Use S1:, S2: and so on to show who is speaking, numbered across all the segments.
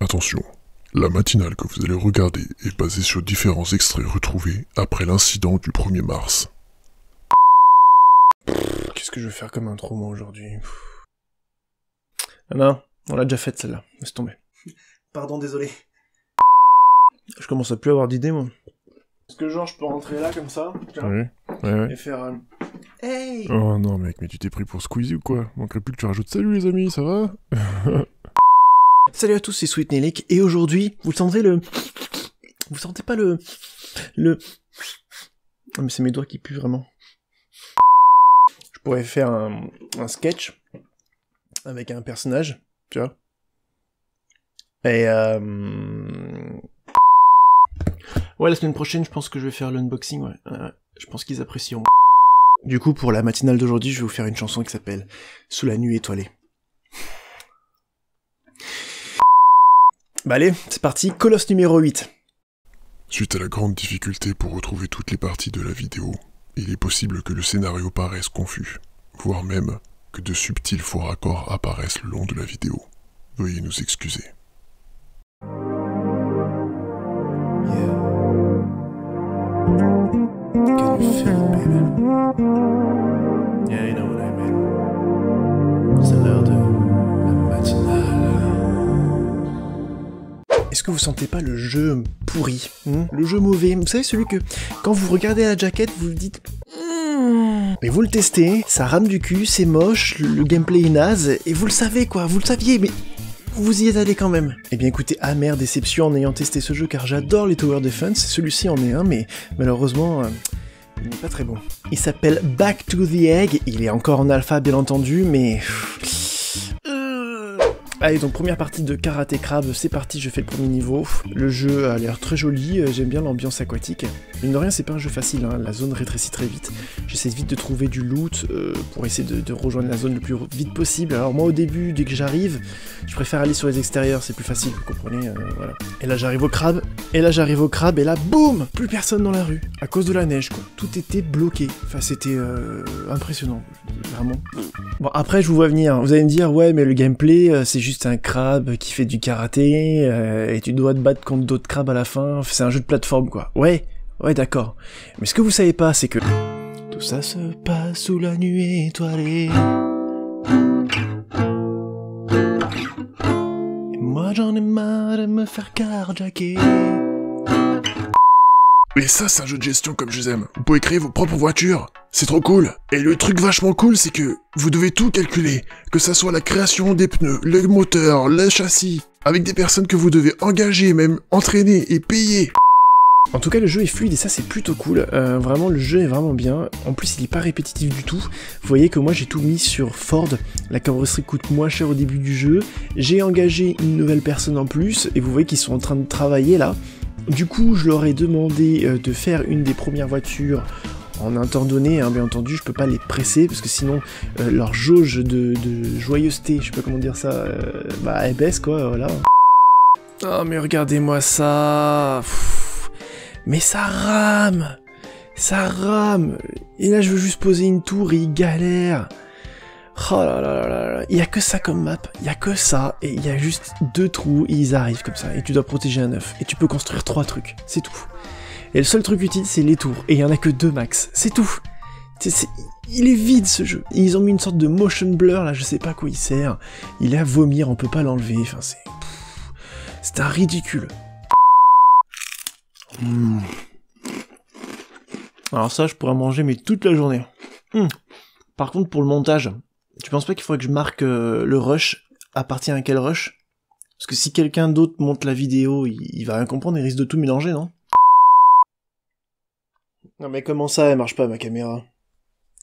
S1: Attention, la matinale que vous allez regarder est basée sur différents extraits retrouvés après l'incident du 1er mars.
S2: Qu'est-ce que je vais faire comme intro moi aujourd'hui? Ah non, on l'a déjà faite celle-là, laisse tomber.
S3: Pardon, désolé.
S2: Je commence à plus avoir d'idées moi. Est-ce que genre je peux rentrer là comme ça?
S1: Ouais.
S2: Et faire
S3: Hey!
S1: Oh non mec, mais tu t'es pris pour Squeezie ou quoi? Manquerait plus que tu rajoutes salut les amis, ça va?
S2: Salut à tous, c'est Sweet Nelik, et aujourd'hui, vous sentez Vous sentez pas le... Oh mais c'est mes doigts qui puent vraiment. Je pourrais faire un sketch avec un personnage, tu vois. Et ouais, la semaine prochaine, je pense que je vais faire l'unboxing, ouais. Je pense qu'ils apprécieront. Du coup, pour la matinale d'aujourd'hui, je vais vous faire une chanson qui s'appelle « Sous la nuit étoilée ». Bah allez, c'est parti, Colosse numéro 8.
S1: Suite à la grande difficulté pour retrouver toutes les parties de la vidéo, il est possible que le scénario paraisse confus, voire même que de subtils faux raccords apparaissent le long de la vidéo. Veuillez nous excuser.
S2: Can you feel it, baby? Yeah, you know what I mean. C'est l'heure de la matinale. Est-ce que vous sentez pas le jeu pourri, le jeu mauvais? Vous savez, celui que, quand vous regardez la jaquette, vous vous dites... Mais vous le testez, ça rame du cul, c'est moche, le gameplay est naze, et vous le savez quoi, vous le saviez, mais... vous y êtes allé quand même. Eh bien écoutez, amère déception en ayant testé ce jeu car j'adore les Tower Defense, celui-ci en est un, mais malheureusement, il n'est pas très bon. Il s'appelle Back to the Egg, il est encore en alpha bien entendu, mais... Allez, donc première partie de Karaté Crabe, c'est parti, je fais le premier niveau. Le jeu a l'air très joli, j'aime bien l'ambiance aquatique. Mine de rien, c'est pas un jeu facile, hein. La zone rétrécit très vite. J'essaie vite de trouver du loot pour essayer de rejoindre la zone le plus vite possible. Alors moi au début, dès que j'arrive, je préfère aller sur les extérieurs, c'est plus facile, vous comprenez, voilà. Et là j'arrive au crabe, et là boum, plus personne dans la rue, à cause de la neige quoi. Tout était bloqué, enfin c'était impressionnant, vraiment. Bon après je vous vois venir, vous allez me dire ouais mais le gameplay c'est juste un crabe qui fait du karaté et tu dois te battre contre d'autres crabes à la fin, c'est un jeu de plateforme quoi. Ouais d'accord. Mais ce que vous savez pas c'est que tout ça se passe sous la nuit étoilée. Et moi j'en ai marre de me faire carjacker.
S1: Mais ça, c'est un jeu de gestion comme je les aime. Vous pouvez créer vos propres voitures. C'est trop cool. Et le truc vachement cool, c'est que vous devez tout calculer. Que ça soit la création des pneus, le moteur, le châssis. Avec des personnes que vous devez engager, même entraîner et payer.
S2: En tout cas, le jeu est fluide et ça, c'est plutôt cool. Vraiment, le jeu est vraiment bien. En plus, il est pas répétitif du tout. Vous voyez que moi, j'ai tout mis sur Ford. La carrosserie coûte moins cher au début du jeu. J'ai engagé une nouvelle personne en plus. Et vous voyez qu'ils sont en train de travailler là. Du coup, je leur ai demandé de faire une des premières voitures en un temps donné, hein, bien entendu, je peux pas les presser, parce que sinon, leur jauge de joyeuseté, je sais pas comment dire ça, bah elle baisse quoi, voilà. Oh mais regardez-moi ça. Mais ça rame. Et là, je veux juste poser une tour et il galère. Oh là là là là, il y a que ça comme map, il y a que ça, et il y a juste 2 trous, et ils arrivent comme ça, et tu dois protéger un œuf, et tu peux construire 3 trucs, c'est tout. Et le seul truc utile, c'est les tours, et il y en a que 2 max, c'est tout. Il est vide ce jeu. Ils ont mis une sorte de motion blur, là, je sais pas à quoi il sert, il est à vomir, on peut pas l'enlever, enfin c'est un ridicule. Alors ça, je pourrais manger, mais toute la journée. Par contre, pour le montage... Tu penses pas qu'il faudrait que je marque le rush, appartient à quel rush? Parce que si quelqu'un d'autre monte la vidéo, il va rien comprendre, il risque de tout mélanger, non? Non mais comment ça, elle marche pas ma caméra?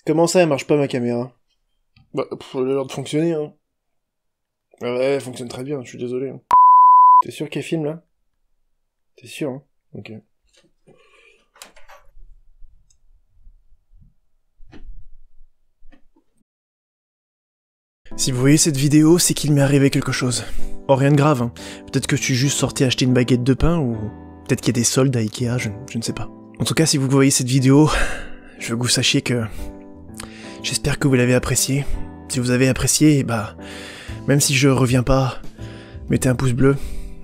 S2: Comment ça, elle marche pas ma caméra? Bah, elle a l'air de fonctionner, hein. Ouais, elle fonctionne très bien, je suis désolé. Hein. T'es sûr qu'elle filme, là? T'es sûr, hein? Ok. Si vous voyez cette vidéo, c'est qu'il m'est arrivé quelque chose. Oh, rien de grave, hein. Peut-être que je suis juste sorti acheter une baguette de pain, ou peut-être qu'il y a des soldes à Ikea, je ne sais pas. En tout cas, si vous voyez cette vidéo, je veux que vous sachiez que... J'espère que vous l'avez appréciée. Si vous avez apprécié, bah... Même si je reviens pas, mettez un pouce bleu,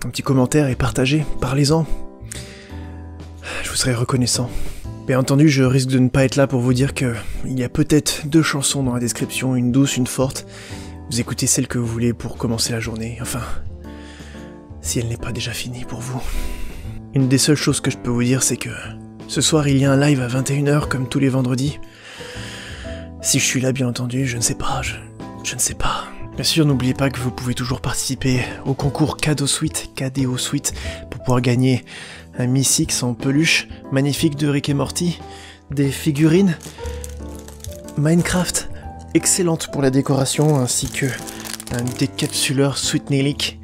S2: un petit commentaire et partagez, parlez-en. Je vous serai reconnaissant. Bien entendu, je risque de ne pas être là pour vous dire que il y a peut-être 2 chansons dans la description, une douce, une forte. Vous écoutez celle que vous voulez pour commencer la journée, enfin, si elle n'est pas déjà finie pour vous. Une des seules choses que je peux vous dire, c'est que ce soir, il y a un live à 21h, comme tous les vendredis. Si je suis là, bien entendu, je ne sais pas, je ne sais pas. Bien sûr, n'oubliez pas que vous pouvez toujours participer au concours KDO Suite, pour pouvoir gagner un Mi 6 en peluche magnifique de Rick et Morty, des figurines, Minecraft, excellente pour la décoration, ainsi que un décapsuleur Sweet Nelik,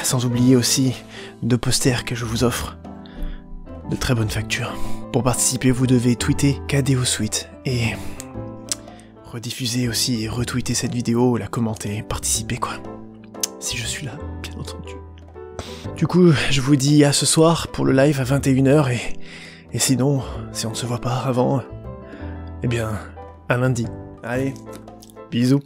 S2: sans oublier aussi 2 posters que je vous offre, de très bonne facture. Pour participer, vous devez tweeter KDO Suite et rediffuser aussi et retweeter cette vidéo, la commenter, participer quoi. Si je suis là, bien entendu. Du coup, je vous dis à ce soir pour le live à 21h et sinon, si on ne se voit pas avant, eh bien, à lundi. Allez, bisous.